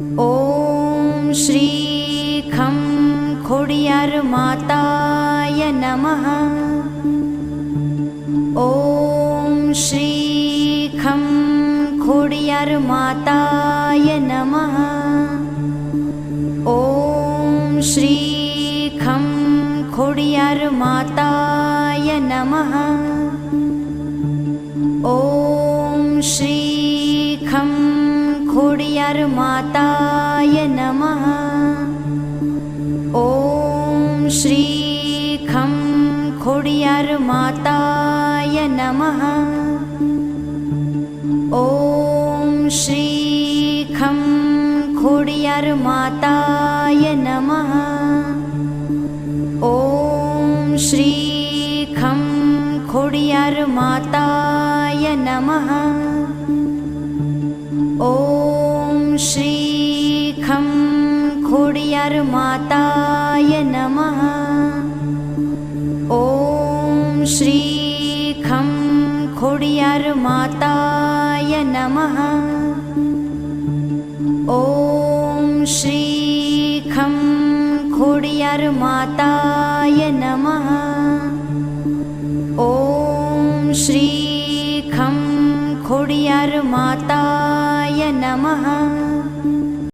ॐ श्री खं खोडियार माताय नमः। ॐ श्री खं खोडियार माताय नमः। ॐ श्री खं खोडियार माताय नमः। ॐ श्री खं खोडियार माताय नमः। ॐ श्री खं खोडियार माताय नमः। ॐ श्री खं खोडियार माताय नमः। ॐ श्री खं खोडियार माताय नमः। ॐ श्री खं खोडियार माताय नमः। ॐ श्री खं खोडियार माताय नमः। ॐ श्री खं खोडियार माताय नमः। ॐ श्री खं खोडियार माताय नमः।